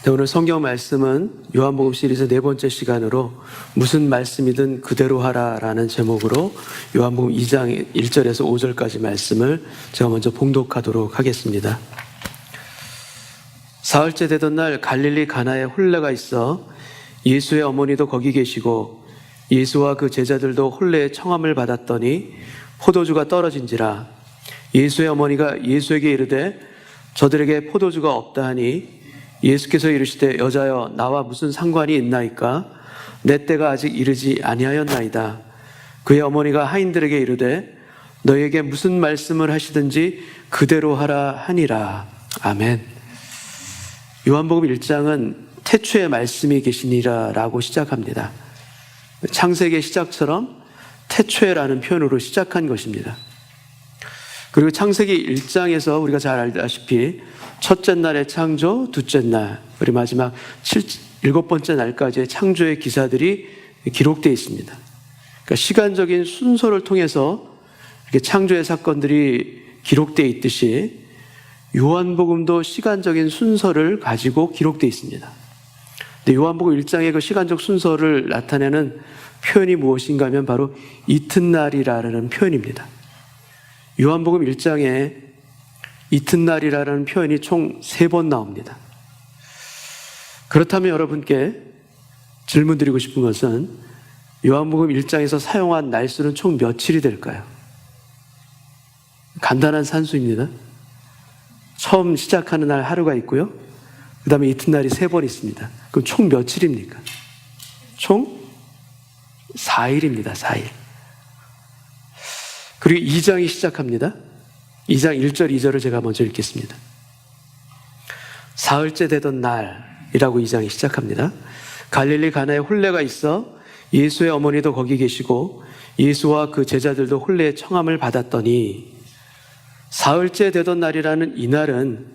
네, 오늘 성경 말씀은 요한복음 시리즈 네 번째 시간으로 무슨 말씀이든 그대로 하라라는 제목으로 요한복음 2장 1절에서 5절까지 말씀을 제가 먼저 봉독하도록 하겠습니다. 사흘째 되던 날 갈릴리 가나에 혼례가 있어 예수의 어머니도 거기 계시고 예수와 그 제자들도 혼례의 청함을 받았더니 포도주가 떨어진지라. 예수의 어머니가 예수에게 이르되 저들에게 포도주가 없다 하니 예수께서 이르시되 여자여 나와 무슨 상관이 있나이까? 내 때가 아직 이르지 아니하였나이다. 그의 어머니가 하인들에게 이르되 너희에게 무슨 말씀을 하시든지 그대로 하라 하니라. 아멘. 요한복음 1장은 태초에 말씀이 계시니라 라고 시작합니다. 창세기의 시작처럼 태초에라는 표현으로 시작한 것입니다. 그리고 창세기 1장에서 우리가 잘 알다시피 첫째 날의 창조, 둘째 날, 그리고 마지막 일곱 번째 날까지의 창조의 기사들이 기록되어 있습니다. 그러니까 시간적인 순서를 통해서 이렇게 창조의 사건들이 기록되어 있듯이 요한복음도 시간적인 순서를 가지고 기록되어 있습니다. 근데 요한복음 1장의 그 시간적 순서를 나타내는 표현이 무엇인가 하면 바로 이튿날이라는 표현입니다. 요한복음 1장에 이튿날이라는 표현이 총 3번 나옵니다. 그렇다면 여러분께 질문 드리고 싶은 것은 요한복음 1장에서 사용한 날수는 총 며칠이 될까요? 간단한 산수입니다. 처음 시작하는 날 하루가 있고요. 그 다음에 이튿날이 3번 있습니다. 그럼 총 며칠입니까? 총 4일입니다. 4일. 그리고 2장이 시작합니다. 2장 1절, 2절을 제가 먼저 읽겠습니다. 사흘째 되던 날이라고 2장이 시작합니다. 갈릴리 가나에 혼례가 있어 예수의 어머니도 거기 계시고 예수와 그 제자들도 혼례의 청함을 받았더니 사흘째 되던 날이라는 이 날은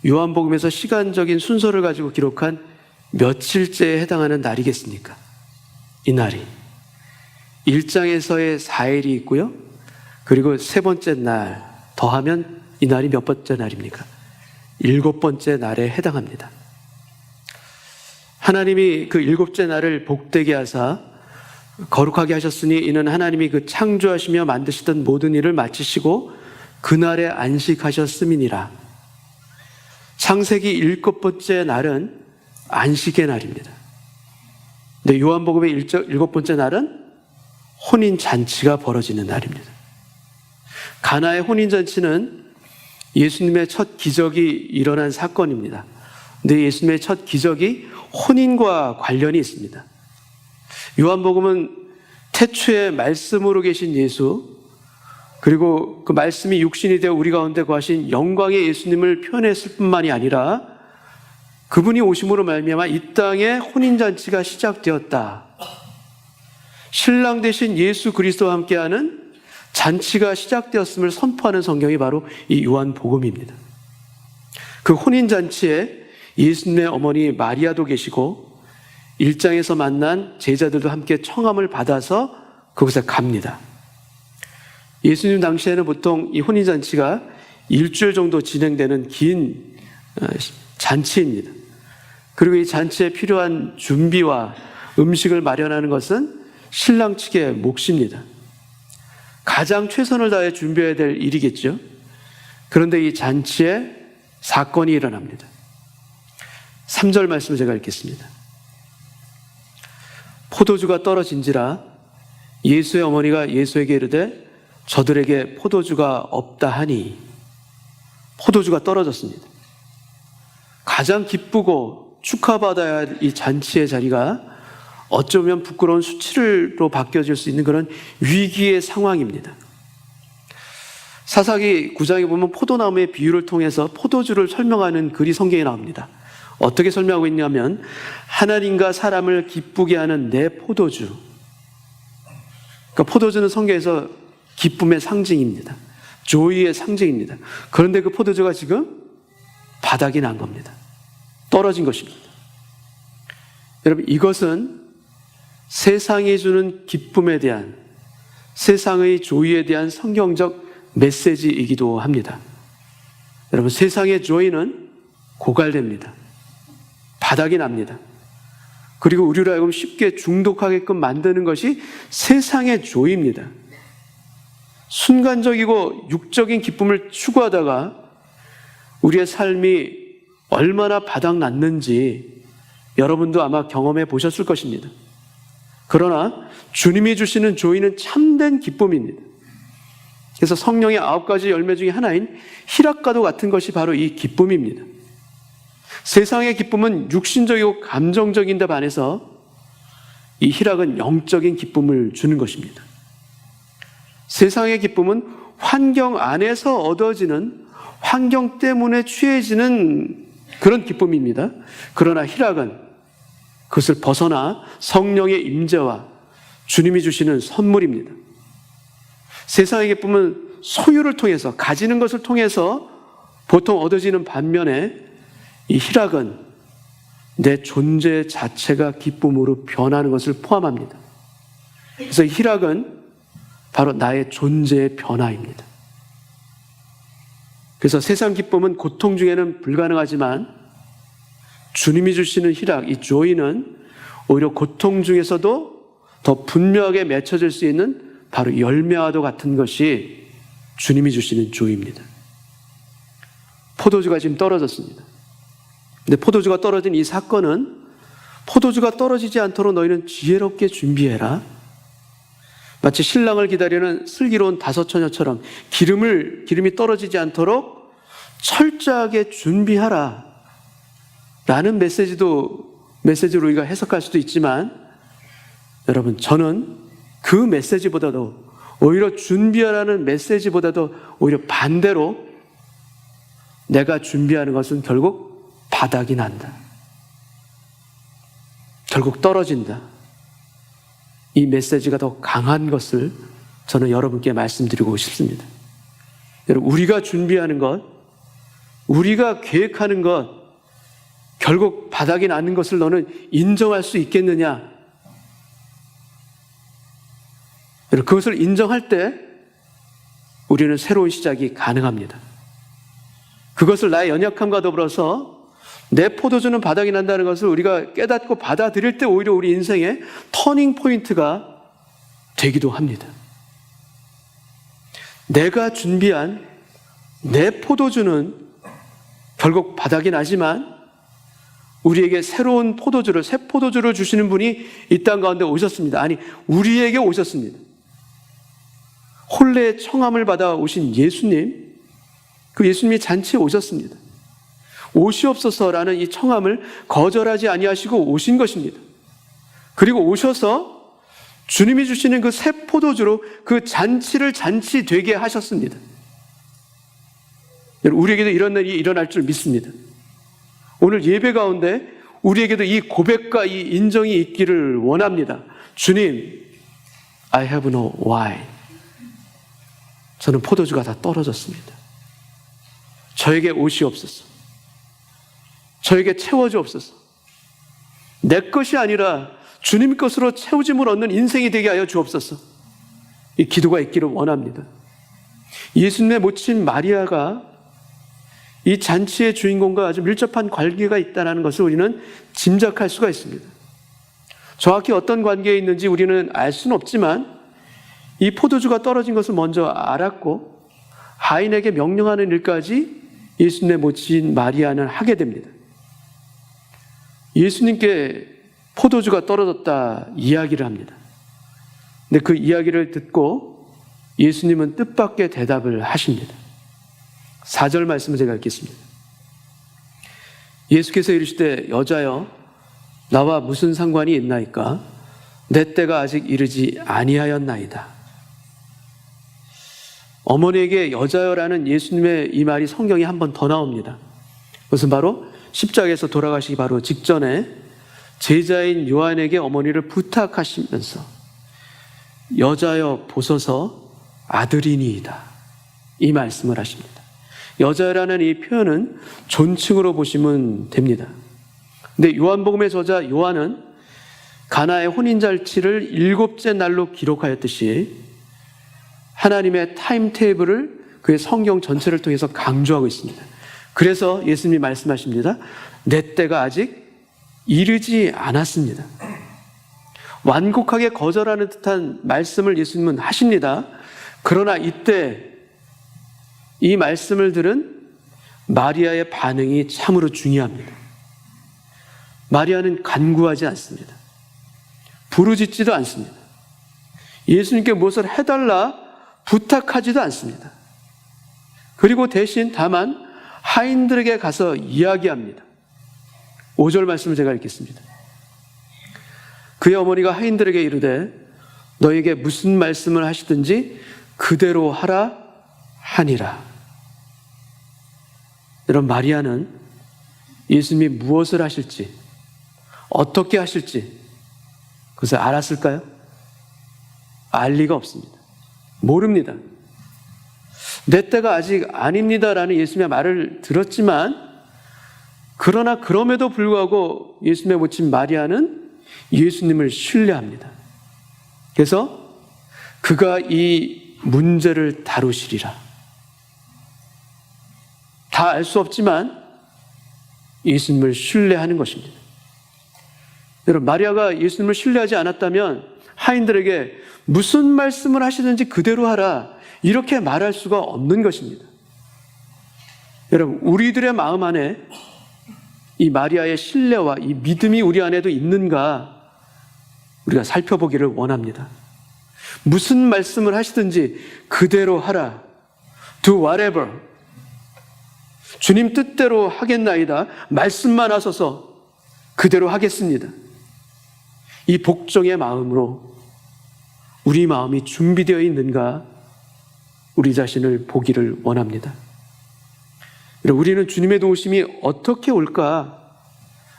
요한복음에서 시간적인 순서를 가지고 기록한 며칠째에 해당하는 날이겠습니까? 이 날이 1장에서의 4일이 있고요. 그리고 세 번째 날 더하면 이 날이 몇 번째 날입니까? 7번째 날에 해당합니다. 하나님이 그 7째 날을 복되게 하사 거룩하게 하셨으니 이는 하나님이 그 창조하시며 만드시던 모든 일을 마치시고 그날에 안식하셨음이니라. 창세기 7번째 날은 안식의 날입니다. 근데 요한복음의 7번째 날은 혼인잔치가 벌어지는 날입니다. 가나의 혼인잔치는 예수님의 첫 기적이 일어난 사건입니다. 근데 예수님의 첫 기적이 혼인과 관련이 있습니다. 요한복음은 태초에 말씀으로 계신 예수, 그리고 그 말씀이 육신이 되어 우리 가운데 거하신 영광의 예수님을 표현했을 뿐만이 아니라 그분이 오심으로 말미암아 이 땅에 혼인잔치가 시작되었다. 신랑 되신 예수 그리스도와 함께하는 잔치가 시작되었음을 선포하는 성경이 바로 이 요한복음입니다. 그 혼인잔치에 예수님의 어머니 마리아도 계시고 1장에서 만난 제자들도 함께 청함을 받아서 그곳에 갑니다. 예수님 당시에는 보통 이 혼인잔치가 일주일 정도 진행되는 긴 잔치입니다. 그리고 이 잔치에 필요한 준비와 음식을 마련하는 것은 신랑 측의 몫입니다. 가장 최선을 다해 준비해야 될 일이겠죠. 그런데 이 잔치에 사건이 일어납니다. 3절 말씀을 제가 읽겠습니다. 포도주가 떨어진지라 예수의 어머니가 예수에게 이르되 저들에게 포도주가 없다 하니 포도주가 떨어졌습니다. 가장 기쁘고 축하받아야 할 이 잔치의 자리가 어쩌면 부끄러운 수치로 바뀌어질 수 있는 그런 위기의 상황입니다. 사사기 9장에 보면 포도나무의 비유를 통해서 포도주를 설명하는 글이 성경에 나옵니다. 어떻게 설명하고 있냐면 하나님과 사람을 기쁘게 하는 내 포도주. 그러니까 포도주는 성경에서 기쁨의 상징입니다. 조이의 상징입니다. 그런데 그 포도주가 지금 바닥이 난 겁니다. 떨어진 것입니다. 여러분, 이것은 세상이 주는 기쁨에 대한, 세상의 조이에 대한 성경적 메시지이기도 합니다. 여러분, 세상의 조이는 고갈됩니다. 바닥이 납니다. 그리고 우리로 하여금 쉽게 중독하게끔 만드는 것이 세상의 조입니다. 순간적이고 육적인 기쁨을 추구하다가 우리의 삶이 얼마나 바닥났는지 여러분도 아마 경험해 보셨을 것입니다. 그러나 주님이 주시는 조이는 참된 기쁨입니다. 그래서 성령의 9가지 열매 중에 하나인 희락과도 같은 것이 바로 이 기쁨입니다. 세상의 기쁨은 육신적이고 감정적인 데 반해서 이 희락은 영적인 기쁨을 주는 것입니다. 세상의 기쁨은 환경 안에서 얻어지는, 환경 때문에 취해지는 그런 기쁨입니다. 그러나 희락은 그것을 벗어나 성령의 임재와 주님이 주시는 선물입니다. 세상의 기쁨은 소유를 통해서, 가지는 것을 통해서 보통 얻어지는 반면에 이 희락은 내 존재 자체가 기쁨으로 변하는 것을 포함합니다. 그래서 희락은 바로 나의 존재의 변화입니다. 그래서 세상 기쁨은 고통 중에는 불가능하지만 주님이 주시는 희락, 이 조이는 오히려 고통 중에서도 더 분명하게 맺혀질 수 있는 바로 열매와도 같은 것이 주님이 주시는 조이입니다. 포도주가 지금 떨어졌습니다. 근데 포도주가 떨어진 이 사건은 포도주가 떨어지지 않도록 너희는 지혜롭게 준비해라. 마치 신랑을 기다리는 슬기로운 다섯 처녀처럼 기름이 떨어지지 않도록 철저하게 준비하라 라는 메시지로 우리가 해석할 수도 있지만, 여러분, 저는 그 메시지보다도 오히려 준비하라는 메시지보다도 오히려 반대로 내가 준비하는 것은 결국 바닥이 난다, 결국 떨어진다, 이 메시지가 더 강한 것을 저는 여러분께 말씀드리고 싶습니다. 여러분, 우리가 준비하는 것, 우리가 계획하는 것, 결국 바닥이 나는 것을 너는 인정할 수 있겠느냐? 여러분, 그것을 인정할 때 우리는 새로운 시작이 가능합니다. 그것을 나의 연약함과 더불어서 내 포도주는 바닥이 난다는 것을 우리가 깨닫고 받아들일 때 오히려 우리 인생의 터닝 포인트가 되기도 합니다. 내가 준비한 내 포도주는 결국 바닥이 나지만 우리에게 새로운 포도주를, 새 포도주를 주시는 분이 이 땅 가운데 오셨습니다. 아니, 우리에게 오셨습니다. 혼례의 청함을 받아 오신 예수님, 그 예수님이 잔치에 오셨습니다. 오시옵소서라는 이 청함을 거절하지 아니하시고 오신 것입니다. 그리고 오셔서 주님이 주시는 그 새 포도주로 그 잔치를 잔치 되게 하셨습니다. 우리에게도 이런 일이 일어날 줄 믿습니다. 오늘 예배 가운데 우리에게도 이 고백과 이 인정이 있기를 원합니다. 주님, I have no wine. 저는 포도주가 다 떨어졌습니다. 저에게 오시옵소서. 저에게 채워주옵소서. 내 것이 아니라 주님 것으로 채우짐을 얻는 인생이 되게 하여 주옵소서. 이 기도가 있기를 원합니다. 예수님의 모친 마리아가 이 잔치의 주인공과 아주 밀접한 관계가 있다는 것을 우리는 짐작할 수가 있습니다. 정확히 어떤 관계에 있는지 우리는 알 수는 없지만 이 포도주가 떨어진 것을 먼저 알았고 하인에게 명령하는 일까지 예수님의 모친 마리아는 하게 됩니다. 예수님께 포도주가 떨어졌다 이야기를 합니다. 근데 그 이야기를 듣고 예수님은 뜻밖의 대답을 하십니다. 4절 말씀을 제가 읽겠습니다. 예수께서 이르시되 여자여 나와 무슨 상관이 있나이까? 내 때가 아직 이르지 아니하였나이다. 어머니에게 여자여라는 예수님의 이 말이 성경에 한 번 더 나옵니다. 그것은 바로 십자가에서 돌아가시기 바로 직전에 제자인 요한에게 어머니를 부탁하시면서 여자여 보소서 아들이니이다, 이 말씀을 하십니다. 여자라는 이 표현은 존칭으로 보시면 됩니다. 근데 요한복음의 저자 요한은 가나의 혼인잔치를 7째 날로 기록하였듯이 하나님의 타임테이블을 그의 성경 전체를 통해서 강조하고 있습니다. 그래서 예수님이 말씀하십니다. 내 때가 아직 이르지 않았습니다. 완곡하게 거절하는 듯한 말씀을 예수님은 하십니다. 그러나 이때 이 말씀을 들은 마리아의 반응이 참으로 중요합니다. 마리아는 간구하지 않습니다. 부르짖지도 않습니다. 예수님께 무엇을 해달라 부탁하지도 않습니다. 그리고 대신 다만 하인들에게 가서 이야기합니다. 5절 말씀을 제가 읽겠습니다. 그의 어머니가 하인들에게 이르되 너에게 무슨 말씀을 하시든지 그대로 하라 하니라. 여러분, 마리아는 예수님이 무엇을 하실지, 어떻게 하실지 그것을 알았을까요? 알 리가 없습니다. 모릅니다. 내 때가 아직 아닙니다라는 예수님의 말을 들었지만, 그러나 그럼에도 불구하고 예수님의 모친 마리아는 예수님을 신뢰합니다. 그래서 그가 이 문제를 다루시리라. 다 알 수 없지만 예수님을 신뢰하는 것입니다. 여러분, 마리아가 예수님을 신뢰하지 않았다면 하인들에게 무슨 말씀을 하시든지 그대로 하라 이렇게 말할 수가 없는 것입니다. 여러분, 우리들의 마음 안에 이 마리아의 신뢰와 이 믿음이 우리 안에도 있는가 우리가 살펴보기를 원합니다. 무슨 말씀을 하시든지 그대로 하라. Do whatever. 주님 뜻대로 하겠나이다. 말씀만 하소서 그대로 하겠습니다. 이 복종의 마음으로 우리 마음이 준비되어 있는가 우리 자신을 보기를 원합니다. 우리는 주님의 도우심이 어떻게 올까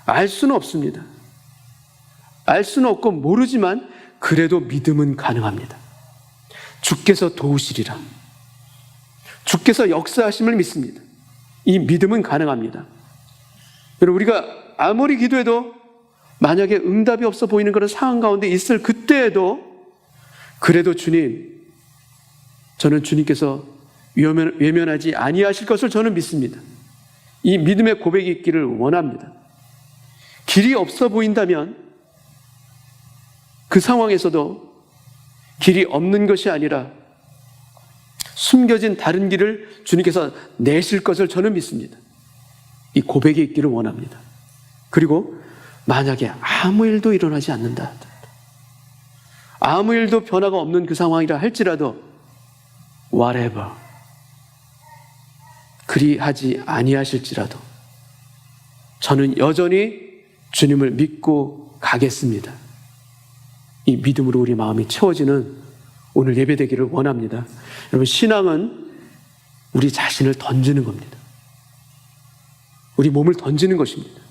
알 수는 없습니다. 알 수는 없고 모르지만 그래도 믿음은 가능합니다. 주께서 도우시리라. 주께서 역사하심을 믿습니다. 이 믿음은 가능합니다. 여러분, 우리가 아무리 기도해도 만약에 응답이 없어 보이는 그런 상황 가운데 있을 그때에도 그래도 주님, 저는 주님께서 외면하지 아니하실 것을 저는 믿습니다. 이 믿음의 고백이 있기를 원합니다. 길이 없어 보인다면 그 상황에서도 길이 없는 것이 아니라 숨겨진 다른 길을 주님께서 내실 것을 저는 믿습니다. 이 고백이 있기를 원합니다. 그리고 만약에 아무 일도 일어나지 않는다, 아무 일도 변화가 없는 그 상황이라 할지라도 whatever, 그리하지 아니하실지라도 저는 여전히 주님을 믿고 가겠습니다. 이 믿음으로 우리 마음이 채워지는 오늘 예배되기를 원합니다. 여러분, 신앙은 우리 자신을 던지는 겁니다. 우리 몸을 던지는 것입니다.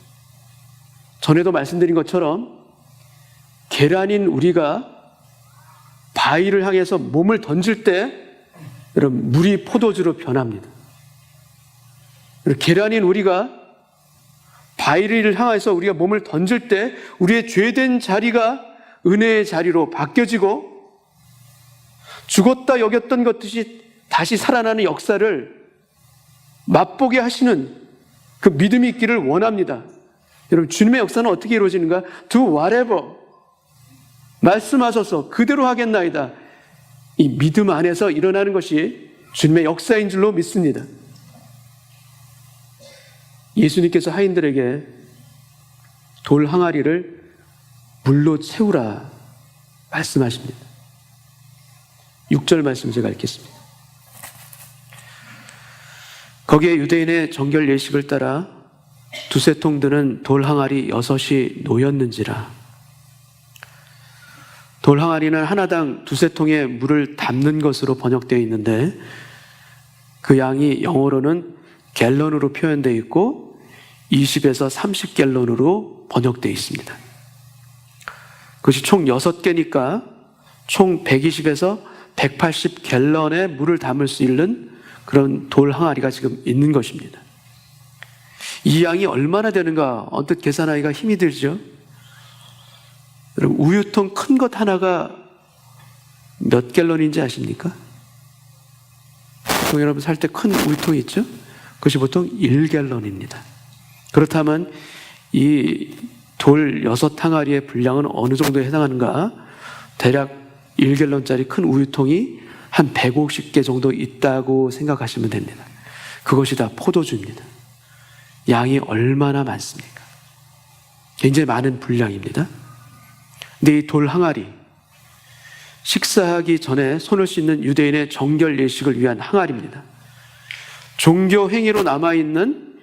전에도 말씀드린 것처럼 계란인 우리가 바위를 향해서 몸을 던질 때 여러분, 물이 포도주로 변합니다. 계란인 우리가 바위를 향해서 우리가 몸을 던질 때 우리의 죄된 자리가 은혜의 자리로 바뀌어지고 죽었다 여겼던 것들이 다시 살아나는 역사를 맛보게 하시는 그 믿음이 있기를 원합니다. 여러분, 주님의 역사는 어떻게 이루어지는가? Do whatever. 말씀하셔서 그대로 하겠나이다. 이 믿음 안에서 일어나는 것이 주님의 역사인 줄로 믿습니다. 예수님께서 하인들에게 돌 항아리를 물로 채우라 말씀하십니다. 6절 말씀 제가 읽겠습니다. 거기에 유대인의 정결 예식을 따라 두세 통 드는 돌 항아리 6이 놓였는지라. 돌 항아리는 하나당 두세 통의 물을 담는 것으로 번역되어 있는데 그 양이 영어로는 갤런으로 표현되어 있고 20에서 30갤런으로 번역되어 있습니다. 그것이 총 6개니까 총 120에서 180갤런의 물을 담을 수 있는 그런 돌 항아리가 지금 있는 것입니다. 이 양이 얼마나 되는가 언뜻 계산하기가 힘이 들죠. 여러분, 우유통 큰 것 하나가 몇 갤런인지 아십니까? 보통 여러분 살 때 큰 우유통 있죠? 그것이 보통 1갤런입니다. 그렇다면 이 돌 6항아리의 분량은 어느 정도에 해당하는가? 대략 1갤런짜리 큰 우유통이 한 150개 정도 있다고 생각하시면 됩니다. 그것이 다 포도주입니다. 양이 얼마나 많습니까? 굉장히 많은 분량입니다. 근데 이 돌 항아리, 식사하기 전에 손을 씻는 유대인의 정결 예식을 위한 항아리입니다. 종교 행위로 남아있는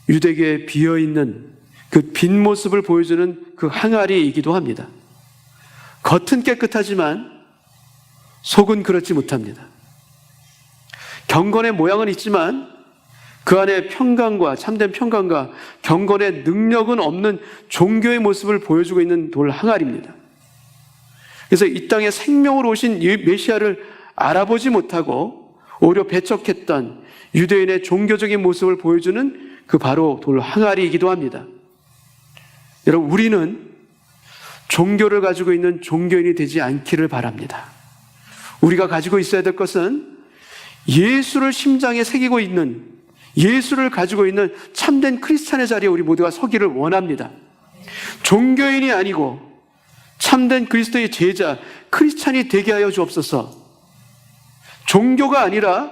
유대교에 비어있는 그 빈 모습을 보여주는 그 항아리이기도 합니다. 겉은 깨끗하지만 속은 그렇지 못합니다. 경건의 모양은 있지만 그 안에 평강과 참된 평강과 경건의 능력은 없는 종교의 모습을 보여주고 있는 돌 항아리입니다. 그래서 이 땅에 생명으로 오신 메시아를 알아보지 못하고 오히려 배척했던 유대인의 종교적인 모습을 보여주는 그 바로 돌 항아리이기도 합니다. 여러분, 우리는 종교를 가지고 있는 종교인이 되지 않기를 바랍니다. 우리가 가지고 있어야 될 것은 예수를 심장에 새기고 있는, 예수를 가지고 있는 참된 크리스찬의 자리에 우리 모두가 서기를 원합니다. 종교인이 아니고 참된 그리스도의 제자, 크리스찬이 되게 하여 주옵소서. 종교가 아니라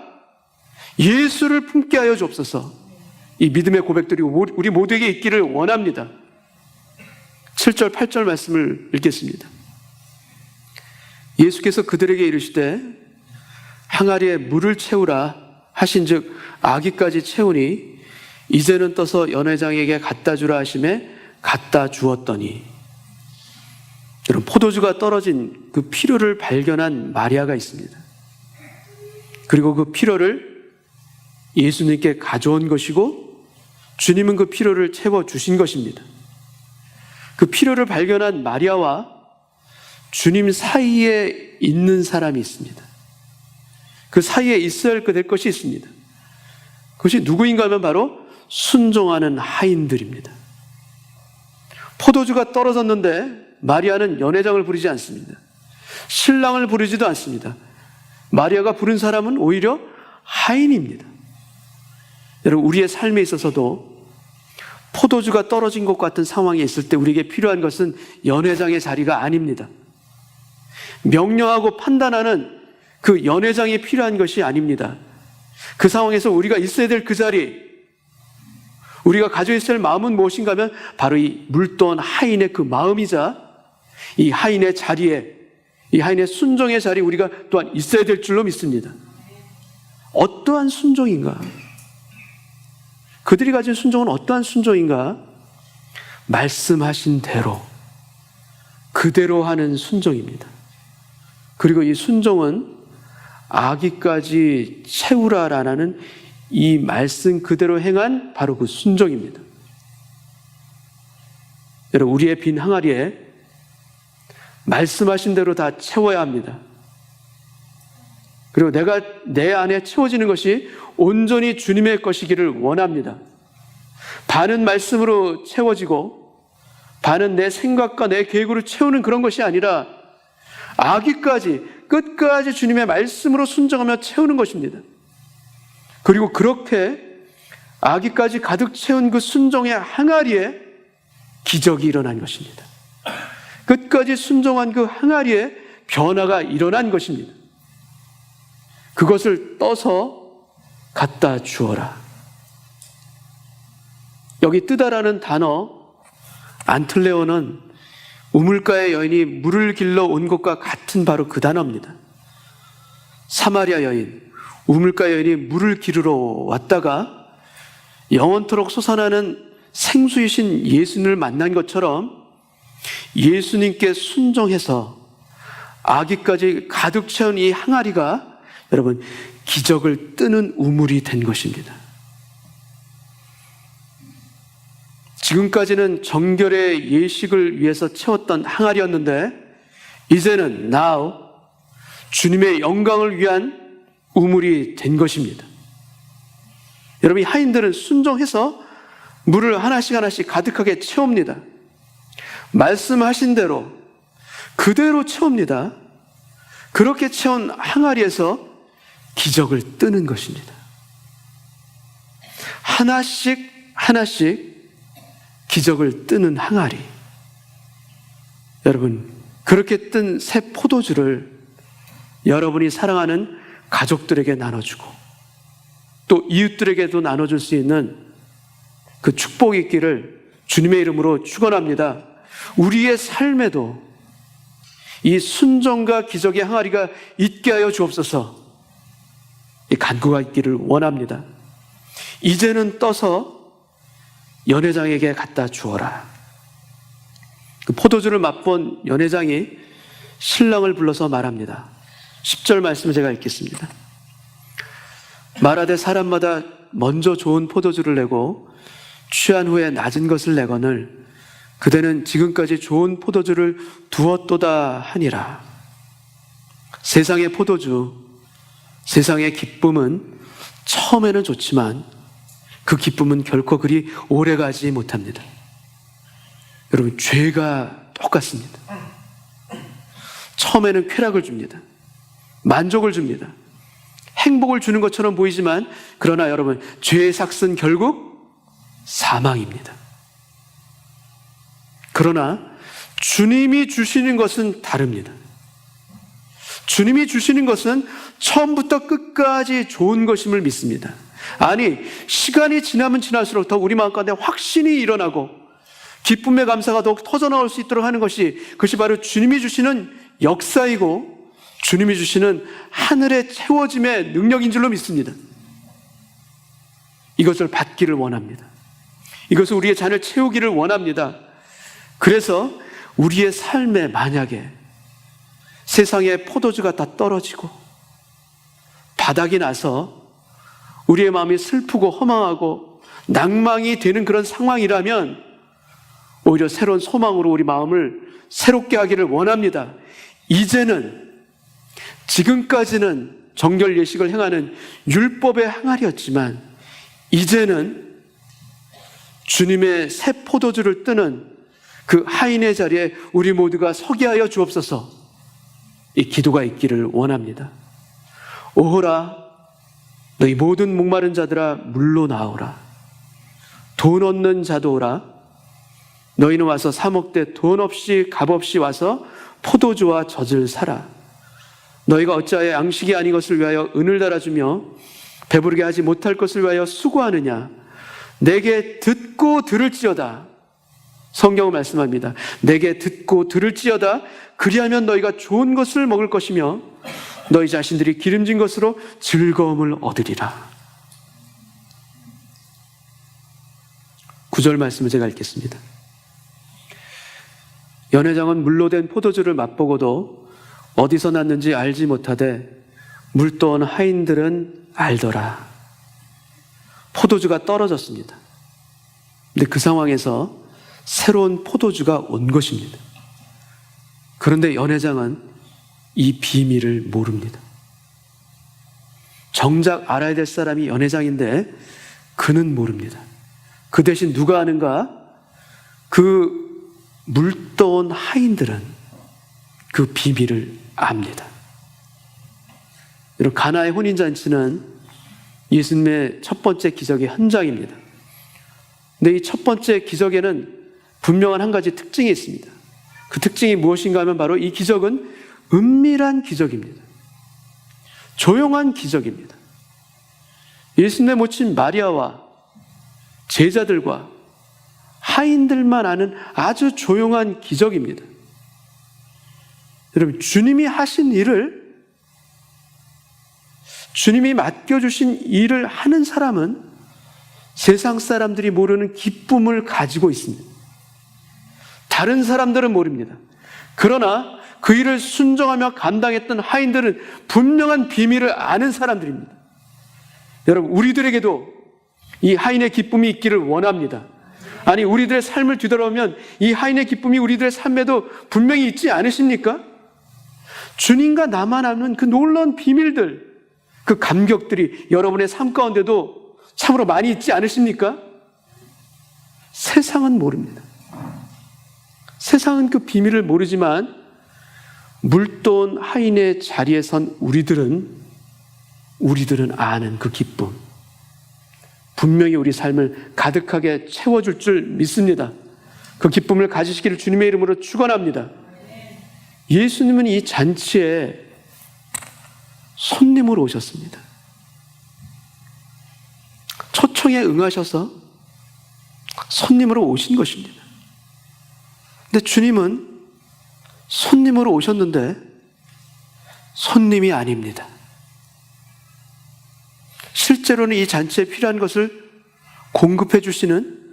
예수를 품게 하여 주옵소서. 이 믿음의 고백들이 우리 모두에게 있기를 원합니다. 7절, 8절 말씀을 읽겠습니다. 예수께서 그들에게 이르시되 항아리에 물을 채우라 하신즉 아기까지 채우니 이제는 떠서 연회장에게 갖다 주라 하심에 갖다 주었더니. 여러분, 포도주가 떨어진 그 필요를 발견한 마리아가 있습니다. 그리고 그 필요를 예수님께 가져온 것이고 주님은 그 필요를 채워주신 것입니다. 그 필요를 발견한 마리아와 주님 사이에 있는 사람이 있습니다. 그 사이에 있어야 될 것이 있습니다. 그것이 누구인가 하면 바로 순종하는 하인들입니다. 포도주가 떨어졌는데 마리아는 연회장을 부르지 않습니다. 신랑을 부르지도 않습니다. 마리아가 부른 사람은 오히려 하인입니다. 여러분, 우리의 삶에 있어서도 포도주가 떨어진 것 같은 상황에 있을 때 우리에게 필요한 것은 연회장의 자리가 아닙니다. 명령하고 판단하는 그 연회장이 필요한 것이 아닙니다. 그 상황에서 우리가 있어야 될 그 자리, 우리가 가지고 있어야 할 마음은 무엇인가 하면 바로 이 물떠온 하인의 그 마음이자 이 하인의 자리에, 이 하인의 순종의 자리에 우리가 또한 있어야 될 줄로 믿습니다. 어떠한 순종인가? 그들이 가진 순종은 어떠한 순종인가? 말씀하신 대로, 그대로 하는 순종입니다. 그리고 이 순종은 아기까지 채우라라는 이 말씀 그대로 행한 바로 그 순종입니다. 여러분, 우리의 빈 항아리에 말씀하신 대로 다 채워야 합니다. 그리고 내가 내 안에 채워지는 것이 온전히 주님의 것이기를 원합니다. 반은 말씀으로 채워지고 반은 내 생각과 내 계획으로 채우는 그런 것이 아니라 아기까지 끝까지 주님의 말씀으로 순종하며 채우는 것입니다. 그리고 그렇게 아기까지 가득 채운 그 순종의 항아리에 기적이 일어난 것입니다. 끝까지 순종한 그 항아리에 변화가 일어난 것입니다. 그것을 떠서 갖다 주어라. 여기 뜨다라는 단어, 안틀레오는 우물가의 여인이 물을 길러 온 것과 같은 바로 그 단어입니다. 사마리아 여인, 우물가 여인이 물을 기르러 왔다가 영원토록 솟아나는 생수이신 예수님을 만난 것처럼 예수님께 순종해서 아기까지 가득 채운 이 항아리가 여러분 기적을 뜨는 우물이 된 것입니다. 지금까지는 정결의 예식을 위해서 채웠던 항아리였는데 이제는 now 주님의 영광을 위한 우물이 된 것입니다. 여러분, 이 하인들은 순종해서 물을 하나씩 하나씩 가득하게 채웁니다. 말씀하신 대로 그대로 채웁니다. 그렇게 채운 항아리에서 기적을 뜨는 것입니다. 하나씩 하나씩 기적을 뜨는 항아리. 여러분, 그렇게 뜬 새 포도주를 여러분이 사랑하는 가족들에게 나눠주고 또 이웃들에게도 나눠줄 수 있는 그 축복이 있기를 주님의 이름으로 축원합니다. 우리의 삶에도 이 순종과 기적의 항아리가 있게 하여 주옵소서. 이 간구가 있기를 원합니다. 이제는 떠서 연회장에게 갖다 주어라. 그 포도주를 맛본 연회장이 신랑을 불러서 말합니다. 10절 말씀을 제가 읽겠습니다. 말하되 사람마다 먼저 좋은 포도주를 내고 취한 후에 낮은 것을 내거늘 그대는 지금까지 좋은 포도주를 두었도다 하니라. 세상의 포도주, 세상의 기쁨은 처음에는 좋지만 그 기쁨은 결코 그리 오래가지 못합니다. 여러분, 죄가 똑같습니다. 처음에는 쾌락을 줍니다. 만족을 줍니다. 행복을 주는 것처럼 보이지만 그러나 여러분, 죄의 삭은 결국 사망입니다. 그러나 주님이 주시는 것은 다릅니다. 주님이 주시는 것은 처음부터 끝까지 좋은 것임을 믿습니다. 아니, 시간이 지나면 지날수록 더 우리 마음 가운데 확신이 일어나고 기쁨의 감사가 더욱 터져나올 수 있도록 하는 그것이 바로 주님이 주시는 역사이고 주님이 주시는 하늘의 채워짐의 능력인 줄로 믿습니다. 이것을 받기를 원합니다. 이것을 우리의 잔을 채우기를 원합니다. 그래서 우리의 삶에 만약에 세상의 포도주가 다 떨어지고 바닥이 나서 우리의 마음이 슬프고 허망하고 낭망이 되는 그런 상황이라면 오히려 새로운 소망으로 우리 마음을 새롭게 하기를 원합니다. 이제는, 지금까지는 정결 예식을 행하는 율법의 항아리였지만 이제는 주님의 새 포도주를 뜨는 그 하인의 자리에 우리 모두가 서게 하여 주옵소서. 이 기도가 있기를 원합니다. 오호라, 너희 모든 목마른 자들아 물로 나오라. 돈 없는 자도 오라. 너희는 와서 사 먹되 돈 없이 값 없이 와서 포도주와 젖을 사라. 너희가 어찌하여 양식이 아닌 것을 위하여 은을 달아주며 배부르게 하지 못할 것을 위하여 수고하느냐. 내게 듣고 들을지어다. 성경은 말씀합니다. 내게 듣고 들을지어다. 그리하면 너희가 좋은 것을 먹을 것이며 너희 자신들이 기름진 것으로 즐거움을 얻으리라. 9절 말씀을 제가 읽겠습니다. 연회장은 물로 된 포도주를 맛보고도 어디서 났는지 알지 못하되 물떠온 하인들은 알더라. 포도주가 떨어졌습니다. 근데 그 상황에서 새로운 포도주가 온 것입니다. 그런데 연회장은 이 비밀을 모릅니다. 정작 알아야 될 사람이 연회장인데 그는 모릅니다. 그 대신 누가 아는가? 그 물떠온 하인들은 그 비밀을 압니다. 여러분, 가나의 혼인잔치는 예수님의 첫 번째 기적의 현장입니다. 근데 이 첫 번째 기적에는 분명한 한 가지 특징이 있습니다. 그 특징이 무엇인가 하면 바로 이 기적은 은밀한 기적입니다. 조용한 기적입니다. 예수님의 모친 마리아와 제자들과 하인들만 아는 아주 조용한 기적입니다. 여러분, 주님이 하신 일을, 주님이 맡겨주신 일을 하는 사람은 세상 사람들이 모르는 기쁨을 가지고 있습니다. 다른 사람들은 모릅니다. 그러나 그 일을 순종하며 감당했던 하인들은 분명한 비밀을 아는 사람들입니다. 여러분, 우리들에게도 이 하인의 기쁨이 있기를 원합니다. 아니, 우리들의 삶을 뒤돌아보면 이 하인의 기쁨이 우리들의 삶에도 분명히 있지 않으십니까? 주님과 나만 아는 그 놀라운 비밀들, 그 감격들이 여러분의 삶 가운데도 참으로 많이 있지 않으십니까? 세상은 모릅니다. 세상은 그 비밀을 모르지만 물떠온 하인의 자리에 선 우리들은 아는 그 기쁨, 분명히 우리 삶을 가득하게 채워줄 줄 믿습니다. 그 기쁨을 가지시기를 주님의 이름으로 축원합니다. 예수님은 이 잔치에 손님으로 오셨습니다. 초청에 응하셔서 손님으로 오신 것입니다. 근데 주님은 손님으로 오셨는데 손님이 아닙니다. 실제로는 이 잔치에 필요한 것을 공급해 주시는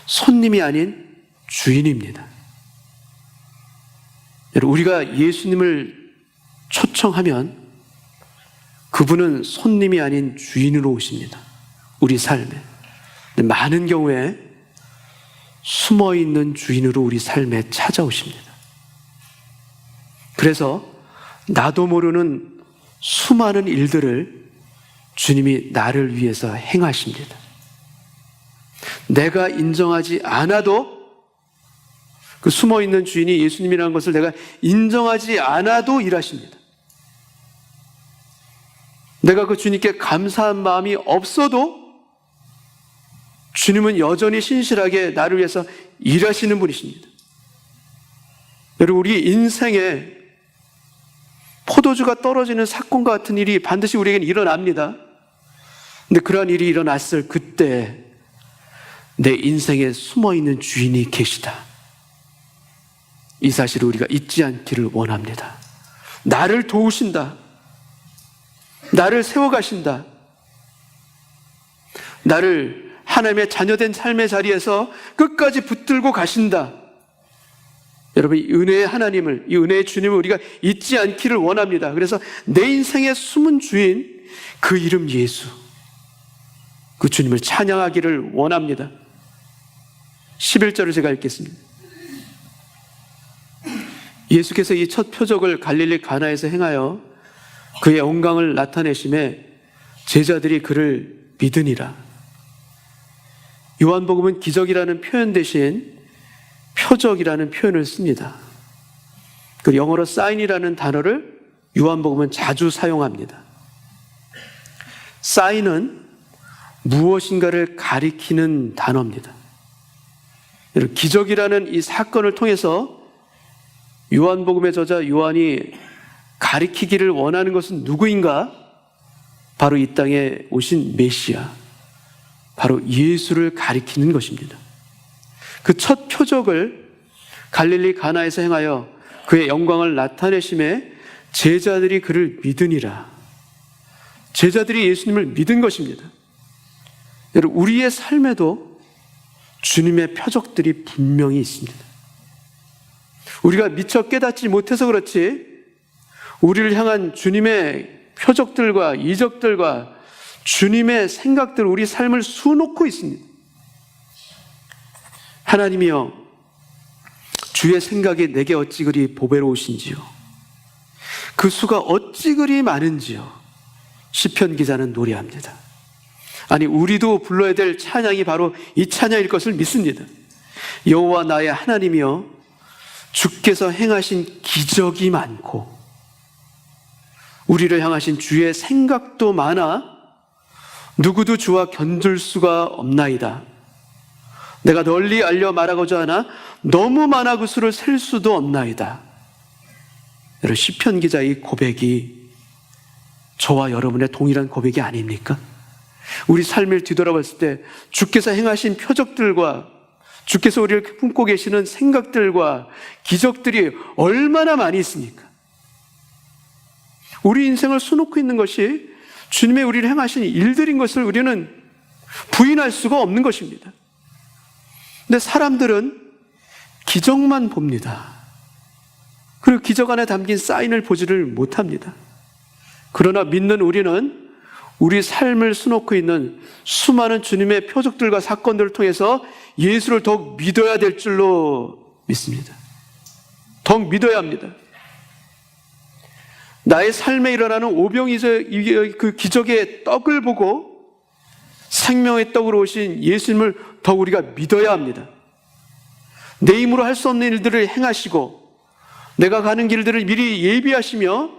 손님이 아닌 주인입니다. 여러분, 우리가 예수님을 초청하면 그분은 손님이 아닌 주인으로 오십니다. 우리 삶에. 근데 많은 경우에 숨어있는 주인으로 우리 삶에 찾아오십니다. 그래서 나도 모르는 수많은 일들을 주님이 나를 위해서 행하십니다. 내가 인정하지 않아도, 그 숨어있는 주인이 예수님이라는 것을 내가 인정하지 않아도 일하십니다. 내가 그 주님께 감사한 마음이 없어도 주님은 여전히 신실하게 나를 위해서 일하시는 분이십니다. 여러분, 우리 인생에 포도주가 떨어지는 사건과 같은 일이 반드시 우리에게는 일어납니다. 근데 그러한 일이 일어났을 그때 내 인생에 숨어있는 주인이 계시다. 이 사실을 우리가 잊지 않기를 원합니다. 나를 도우신다. 나를 세워가신다. 나를 하나님의 자녀된 삶의 자리에서 끝까지 붙들고 가신다. 여러분, 이 은혜의 하나님을, 이 은혜의 주님을 우리가 잊지 않기를 원합니다. 그래서 내 인생의 숨은 주인, 그 이름 예수, 그 주님을 찬양하기를 원합니다. 11절을 제가 읽겠습니다. 예수께서 이 첫 표적을 갈릴리 가나에서 행하여 그의 영광을 나타내심에 제자들이 그를 믿으니라. 요한복음은 기적이라는 표현 대신 표적이라는 표현을 씁니다. 그 영어로 사인이라는 단어를 요한복음은 자주 사용합니다. 사인은 무엇인가를 가리키는 단어입니다. 기적이라는 이 사건을 통해서 요한복음의 저자 요한이 가리키기를 원하는 것은 누구인가? 바로 이 땅에 오신 메시아, 바로 예수를 가리키는 것입니다. 그 첫 표적을 갈릴리 가나에서 행하여 그의 영광을 나타내심에 제자들이 그를 믿으니라. 제자들이 예수님을 믿은 것입니다. 여러분, 우리의 삶에도 주님의 표적들이 분명히 있습니다. 우리가 미처 깨닫지 못해서 그렇지 우리를 향한 주님의 표적들과 이적들과 주님의 생각들, 우리 삶을 수놓고 있습니다. 하나님이여, 주의 생각이 내게 어찌 그리 보배로우신지요, 그 수가 어찌 그리 많은지요. 시편 기자는 노래합니다. 아니, 우리도 불러야 될 찬양이 바로 이 찬양일 것을 믿습니다. 여호와 나의 하나님이여, 주께서 행하신 기적이 많고 우리를 향하신 주의 생각도 많아 누구도 주와 견줄 수가 없나이다. 내가 널리 알려 말하고자 하나 너무 많아 그 수를 셀 수도 없나이다. 여러분, 시편 기자의 고백이 저와 여러분의 동일한 고백이 아닙니까? 우리 삶을 뒤돌아봤을 때 주께서 행하신 표적들과 주께서 우리를 품고 계시는 생각들과 기적들이 얼마나 많이 있습니까? 우리 인생을 수놓고 있는 것이 주님의 우리를 행하신 일들인 것을 우리는 부인할 수가 없는 것입니다. 근데 사람들은 기적만 봅니다. 그리고 기적 안에 담긴 사인을 보지를 못합니다. 그러나 믿는 우리는 우리 삶을 수놓고 있는 수많은 주님의 표적들과 사건들을 통해서 예수를 더욱 믿어야 될 줄로 믿습니다. 더욱 믿어야 합니다. 나의 삶에 일어나는 오병이의 그 기적의 떡을 보고 생명의 떡으로 오신 예수님을 더욱 우리가 믿어야 합니다. 내 힘으로 할 수 없는 일들을 행하시고 내가 가는 길들을 미리 예비하시며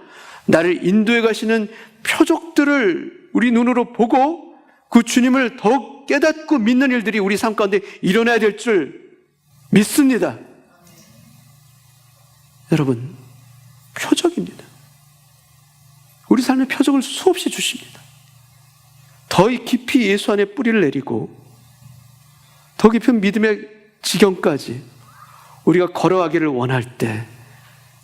나를 인도해 가시는 표적들을 우리 눈으로 보고 그 주님을 더욱 깨닫고 믿는 일들이 우리 삶 가운데 일어나야 될 줄 믿습니다. 여러분, 우리 삶의 표적을 수없이 주십니다. 더 깊이 예수 안에 뿌리를 내리고 더 깊은 믿음의 지경까지 우리가 걸어가기를 원할 때,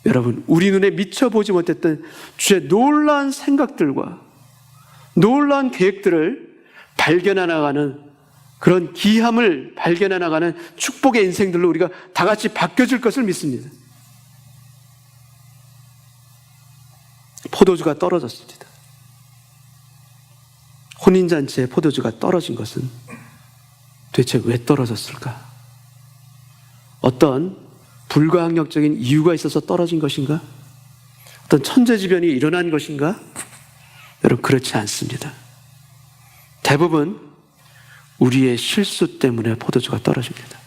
여러분, 우리 눈에 미쳐보지 못했던 주의 놀라운 생각들과 놀라운 계획들을 발견해 나가는, 그런 기함을 발견해 나가는 축복의 인생들로 우리가 다 같이 바뀌어질 것을 믿습니다. 포도주가 떨어졌습니다. 혼인잔치에 포도주가 떨어진 것은 도대체 왜 떨어졌을까? 어떤 불가항력적인 이유가 있어서 떨어진 것인가? 어떤 천재지변이 일어난 것인가? 여러분, 그렇지 않습니다. 대부분 우리의 실수 때문에 포도주가 떨어집니다.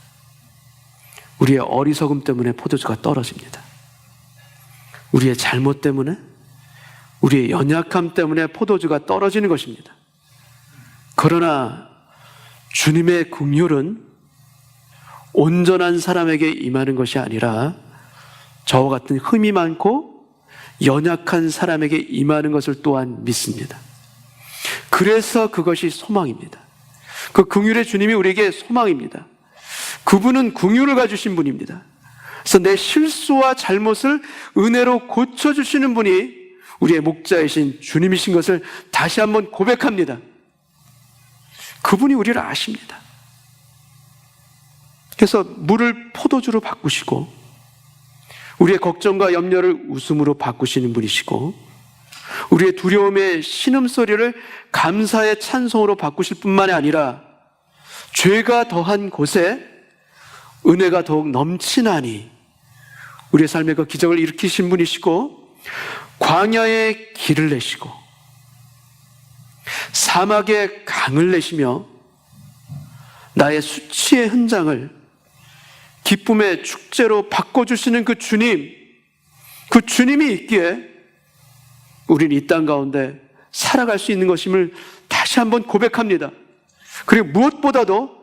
우리의 어리석음 때문에 포도주가 떨어집니다. 우리의 잘못 때문에, 우리의 연약함 때문에 포도주가 떨어지는 것입니다. 그러나 주님의 긍휼은 온전한 사람에게 임하는 것이 아니라 저와 같은 흠이 많고 연약한 사람에게 임하는 것을 또한 믿습니다. 그래서 그것이 소망입니다. 그 긍휼의 주님이 우리에게 소망입니다. 그분은 긍휼을 가지신 분입니다. 그래서 내 실수와 잘못을 은혜로 고쳐주시는 분이 우리의 목자이신 주님이신 것을 다시 한번 고백합니다. 그분이 우리를 아십니다. 그래서 물을 포도주로 바꾸시고 우리의 걱정과 염려를 웃음으로 바꾸시는 분이시고 우리의 두려움의 신음소리를 감사의 찬송으로 바꾸실 뿐만이 아니라 죄가 더한 곳에 은혜가 더욱 넘치나니 우리의 삶에 그 기적을 일으키신 분이시고 광야에 길을 내시고 사막에 강을 내시며 나의 수치의 흔장을 기쁨의 축제로 바꿔주시는 그 주님이 있기에 우리는 이 땅 가운데 살아갈 수 있는 것임을 다시 한번 고백합니다. 그리고 무엇보다도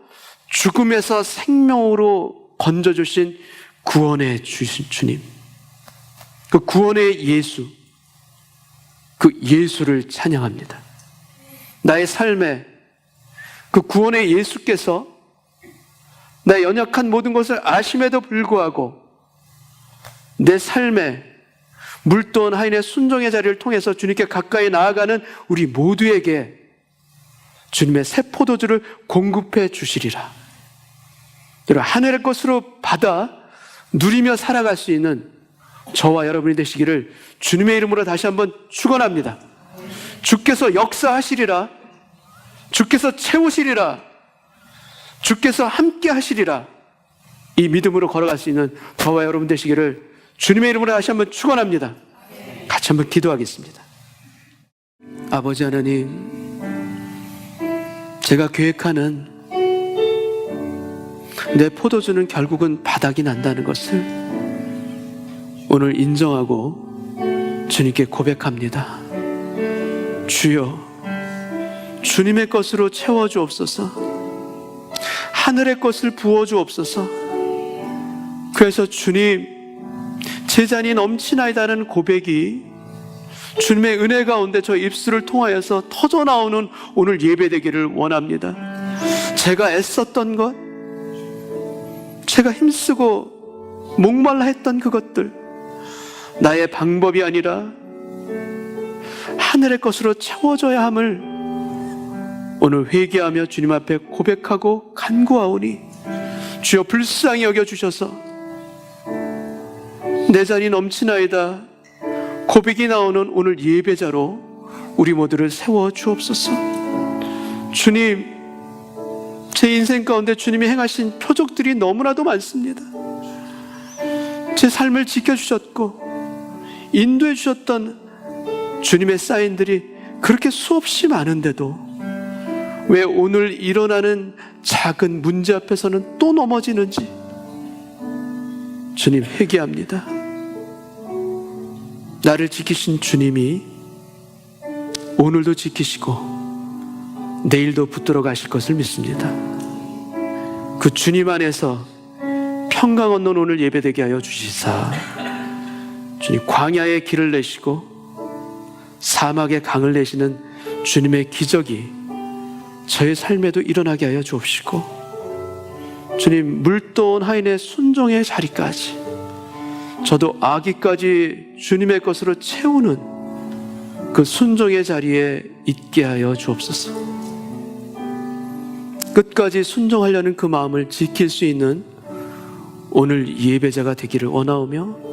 죽음에서 생명으로 건져주신 구원의 주님, 그 구원의 예수, 그 예수를 찬양합니다. 나의 삶에 그 구원의 예수께서 나의 연약한 모든 것을 아심에도 불구하고 내 삶에 물도원 하인의 순종의 자리를 통해서 주님께 가까이 나아가는 우리 모두에게 주님의 새 포도주를 공급해 주시리라. 여러분, 하늘의 것으로 받아 누리며 살아갈 수 있는 저와 여러분이 되시기를 주님의 이름으로 다시 한번 축원합니다. 주께서 역사하시리라. 주께서 채우시리라. 주께서 함께 하시리라. 이 믿음으로 걸어갈 수 있는 저와 여러분 되시기를 주님의 이름으로 다시 한번 축원합니다. 같이 한번 기도하겠습니다. 아버지 하나님, 제가 계획하는 내 포도주는 결국은 바닥이 난다는 것을 오늘 인정하고 주님께 고백합니다. 주여, 주님의 것으로 채워주옵소서. 하늘의 것을 부어주옵소서. 그래서 주님, 제 잔이 넘치나이다는 고백이 주님의 은혜 가운데 저 입술을 통하여서 터져나오는 오늘 예배되기를 원합니다. 제가 애썼던 것, 제가 힘쓰고 목말라 했던 그것들, 나의 방법이 아니라 하늘의 것으로 채워져야 함을 오늘 회개하며 주님 앞에 고백하고 간구하오니 주여 불쌍히 여겨주셔서 내 잔이 넘치나이다 고백이 나오는 오늘 예배자로 우리 모두를 세워주옵소서. 주님, 제 인생 가운데 주님이 행하신 표적들이 너무나도 많습니다. 제 삶을 지켜주셨고 인도해 주셨던 주님의 사인들이 그렇게 수없이 많은데도 왜 오늘 일어나는 작은 문제 앞에서는 또 넘어지는지 주님, 회개합니다. 나를 지키신 주님이 오늘도 지키시고 내일도 붙들어 가실 것을 믿습니다. 그 주님 안에서 평강 얻는 오늘 예배되게 하여 주시사 주님, 광야에 길을 내시고 사막에 강을 내시는 주님의 기적이 저의 삶에도 일어나게 하여 주옵시고, 주님, 물도온 하인의 순종의 자리까지, 저도 아기까지 주님의 것으로 채우는 그 순종의 자리에 있게 하여 주옵소서. 끝까지 순종하려는 그 마음을 지킬 수 있는 오늘 예배자가 되기를 원하오며,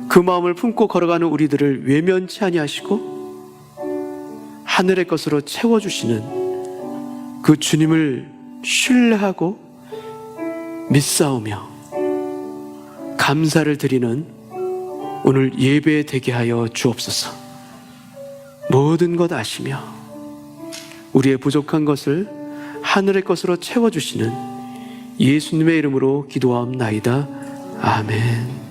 그 마음을 품고 걸어가는 우리들을 외면치 아니하시고 하늘의 것으로 채워주시는 그 주님을 신뢰하고 믿사오며 감사를 드리는 오늘 예배 되게 하여 주옵소서. 모든 것 아시며 우리의 부족한 것을 하늘의 것으로 채워주시는 예수님의 이름으로 기도하옵나이다. 아멘.